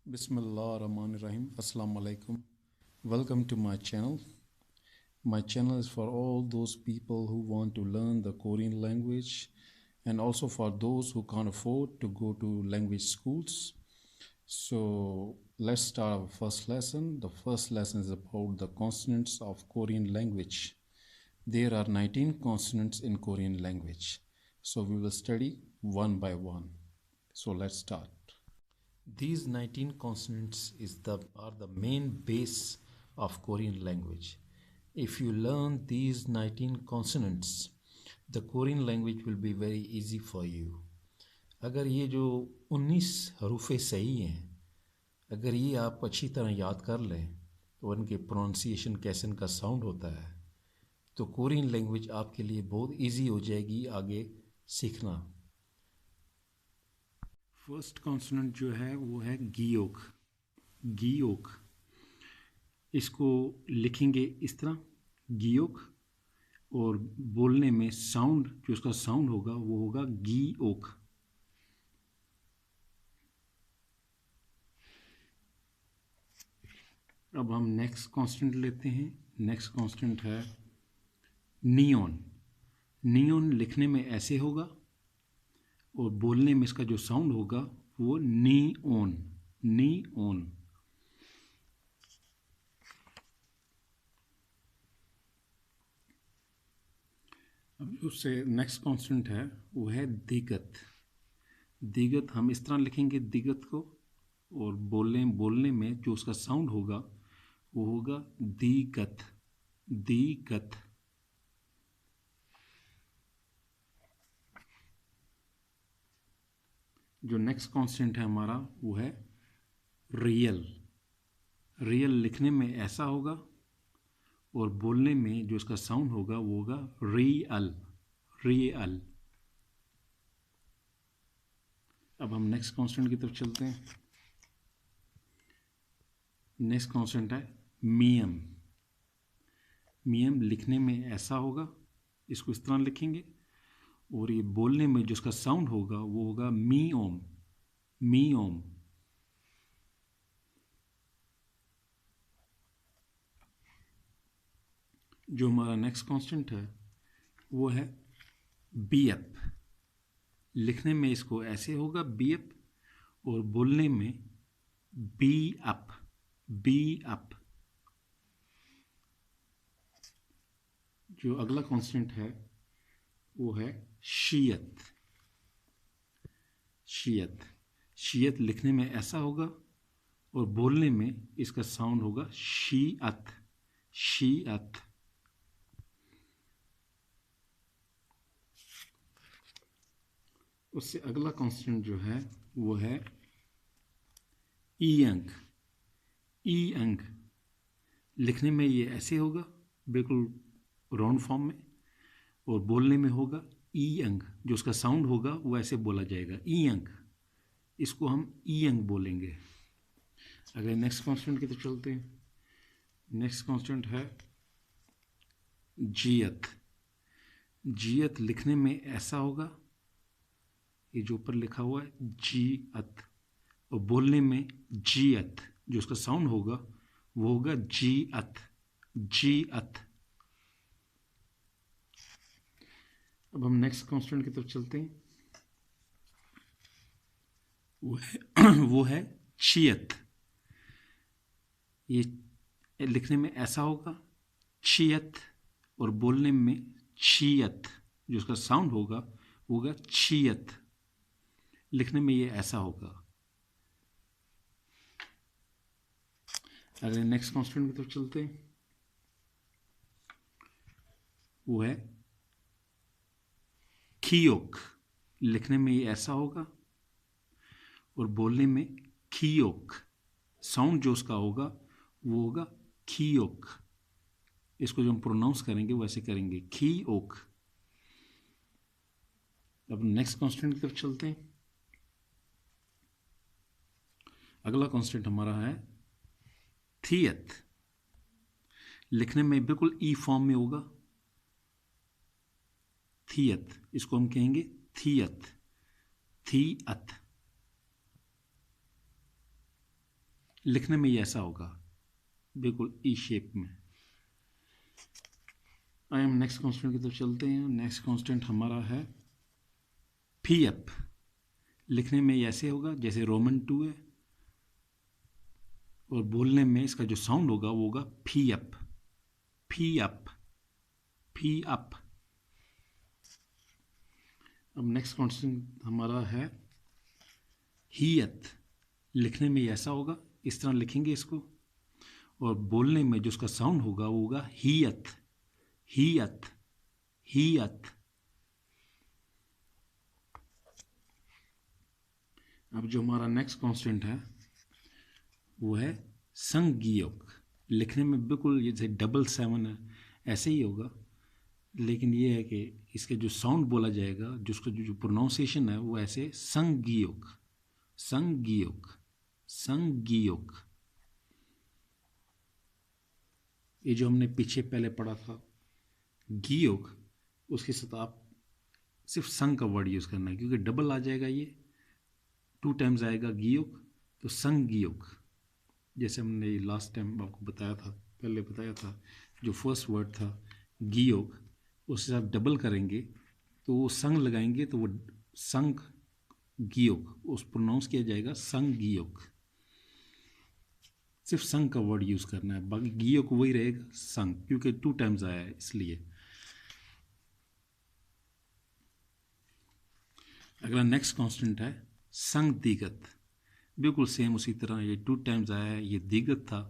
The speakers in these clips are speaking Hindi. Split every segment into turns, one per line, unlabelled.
Bismillahirrahmanirrahim. Assalamu alaikum. Welcome to my channel. My channel is for all those people who want to learn the Korean language and also for those who can't afford to go to language schools. So let's start our first lesson. The first lesson is about the consonants of Korean language. There are 19 consonants in Korean language. So we will study one by one. So let's start. These 19 consonants are the main base of Korean language. If you learn these 19 consonants, the Korean language will be very easy for you. अगर ये जो 19 हरूफे सही हैं, अगर ये आप अच्छी तरह याद कर लें तो उनके प्रोनाउंसिएशन कैसे इनका साउंड होता है, तो कोरियन लैंग्वेज आपके लिए बहुत इजी हो जाएगी आगे सीखना. फर्स्ट कॉन्सोनेंट जो है वो है गीयोक. गीयोक इसको लिखेंगे इस तरह गीयोक, और बोलने में साउंड जो उसका साउंड होगा वो होगा गीओक. अब हम नेक्स्ट कॉन्स्टेंट लेते हैं. नेक्स्ट कॉन्स्टेंट है नियॉन. नियॉन लिखने में ऐसे होगा और बोलने में इसका जो साउंड होगा वो नी-ओन. नी-ओन. अब उससे नेक्स्ट कॉन्स्टेंट है वो है दिगत. दिगत हम इस तरह लिखेंगे दिगत को, और बोलने में जो उसका साउंड होगा वो होगा दिगत. दिगत. जो नेक्स्ट कॉन्स्टेंट है हमारा वो है रियल. रियल लिखने में ऐसा होगा और बोलने में जो इसका साउंड होगा वो होगा रियल. रियल. अब हम नेक्स्ट कॉन्स्टेंट की तरफ चलते हैं. नेक्स्ट कॉन्स्टेंट है मियम. मियम लिखने में ऐसा होगा, इसको इस तरह लिखेंगे, और ये बोलने में जो उसका साउंड होगा वो होगा मी ओम. मी ओम. जो हमारा नेक्स्ट कांस्टेंट है वो है बीएप. लिखने में इसको ऐसे होगा बीएप, और बोलने में बी अप. Be up. जो अगला कांस्टेंट है वो है शियत. शियत. शियत लिखने में ऐसा होगा और बोलने में इसका साउंड होगा शीअत. शीअत. उससे अगला कॉन्स्टेंट जो है वो है ईअंग. ईअंग. लिखने में ये ऐसे होगा बिल्कुल राउंड फॉर्म में, और बोलने में होगा ईअंग. जो उसका साउंड होगा वो ऐसे बोला जाएगा ईअंग. इसको हम ईअंग बोलेंगे. अगर नेक्स्ट कॉन्स्टेंट की तरफ चलते हैं. नेक्स्ट कॉन्स्टेंट है जियत. जियत लिखने में ऐसा होगा, ये जो ऊपर लिखा हुआ है जीअत, और बोलने में जीअत. जो उसका साउंड होगा वो होगा जीअत. जीअत. अब हम नेक्स्ट कॉन्स्टेंट की तरफ चलते हैं. वो है छियत. ये लिखने में ऐसा होगा छियत, और बोलने में छियत. जो उसका साउंड होगा वो होगा छियत. लिखने में ये ऐसा होगा. अगर नेक्स्ट कॉन्स्टेंट की तरफ चलते हैं वो है खियोक. लिखने में ये ऐसा होगा और बोलने में खियोक. साउंड जो उसका होगा वो होगा खियोक. इसको जो हम प्रोनाउंस करेंगे वैसे करेंगे खियोक. अब नेक्स्ट कॉन्स्टेंट की तरफ चलते हैं. अगला कॉन्स्टेंट हमारा है थियत. लिखने में बिल्कुल ई फॉर्म में होगा थियत. इसको हम कहेंगे थियत. थियत. लिखने में ये ऐसा होगा, बिल्कुल ई शेप में। आइए हम नेक्स्ट कॉन्स्टेंट की तरफ चलते हैं। नेक्स्ट कॉन्स्टेंट हमारा है फी अप। लिखने में ये ऐसे होगा जैसे रोमन 2 है, और बोलने में इसका जो साउंड होगा वो होगा फी अप, फी अप, फी अप। अब नेक्स्ट कॉन्स्टेंट हमारा है हियत। लिखने में ऐसा होगा, इस तरह लिखेंगे इसको, और बोलने में जो उसका साउंड होगा वो होगा हियत, हियत, हियत। अब जो हमारा नेक्स्ट कॉन्स्टेंट है वो है संज्ञक। लिखने में बिल्कुल जैसे डबल 7 है ऐसे ही होगा, लेकिन ये है कि इसके जो साउंड बोला जाएगा, जो उसका जो प्रोनाउंसिएशन है वो ऐसे संज्ञक, संज्ञक, संज्ञक। ये जो हमने पीछे पहले पढ़ा था गियोग, उसके साथ आप सिर्फ संग का वर्ड यूज़ करना है, क्योंकि डबल आ जाएगा, ये 2 टाइम्स आएगा गियोग, तो संज्ञक। जैसे हमने लास्ट टाइम आपको बताया था, पहले बताया था, जो फर्स्ट वर्ड था गियोग, उससे आप डबल करेंगे तो वो संग लगाएंगे तो वो संग गियोग, उस प्रोनाउंस किया जाएगा संग गियोग। सिर्फ संग का वर्ड यूज़ करना है, बाकी गियोग वही रहेगा संग, क्योंकि 2 टाइम्स आया है इसलिए। अगला नेक्स्ट कांस्टेंट है संग दिगत। बिल्कुल सेम उसी तरह, ये 2 टाइम्स आया है, ये दिगत था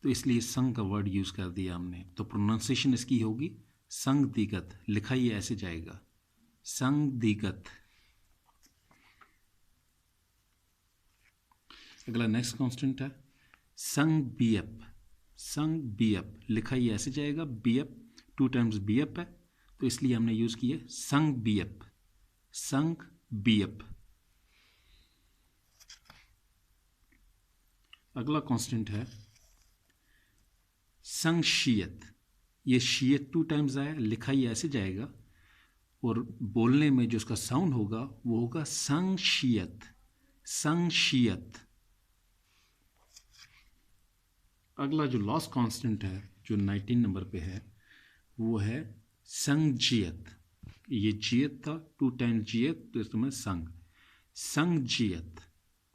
तो इसलिए संग का वर्ड यूज़ कर दिया हमने, तो प्रोनाउंसिएशन इसकी होगी संग दिगत। लिखा ये ऐसे जाएगा संग दिगत। अगला नेक्स्ट कांस्टेंट है संग बीएप। संग बीएप, लिखा ये ऐसे जाएगा बीएप, 2 टाइम्स बीएप है तो इसलिए हमने यूज़ किया संग बीएप, संग बीएप। अगला कांस्टेंट है संशीयत। ये शीयत 2 टाइम्स आया, लिखा ये ऐसे जाएगा, और बोलने में जो उसका साउंड होगा वो होगा संशीयत, संशीयत। अगला जो लास्ट कांस्टेंट है जो 19 नंबर पे है वो है संजियत। ये जियत था, 2 टाइम्स जियत तो इसमें संग, संजियत।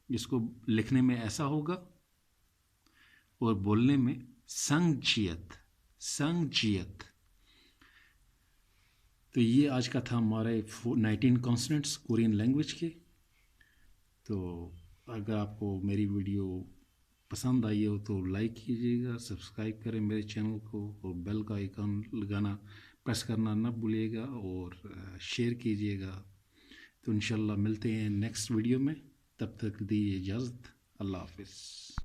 जिसको लिखने में ऐसा होगा और बोलने में संजियत, संजियत। तो ये आज का था हमारे 19 कॉन्सोनेंट्स कोरियन लैंग्वेज के। तो अगर आपको मेरी वीडियो पसंद आई हो तो लाइक कीजिएगा, सब्सक्राइब करें मेरे चैनल को, और बेल का आइकन लगाना प्रेस करना ना भूलिएगा, और शेयर कीजिएगा। तो इंशाल्लाह मिलते हैं नेक्स्ट वीडियो में, तब तक दीजिए इजाज़त। अल्लाह हाफिज़।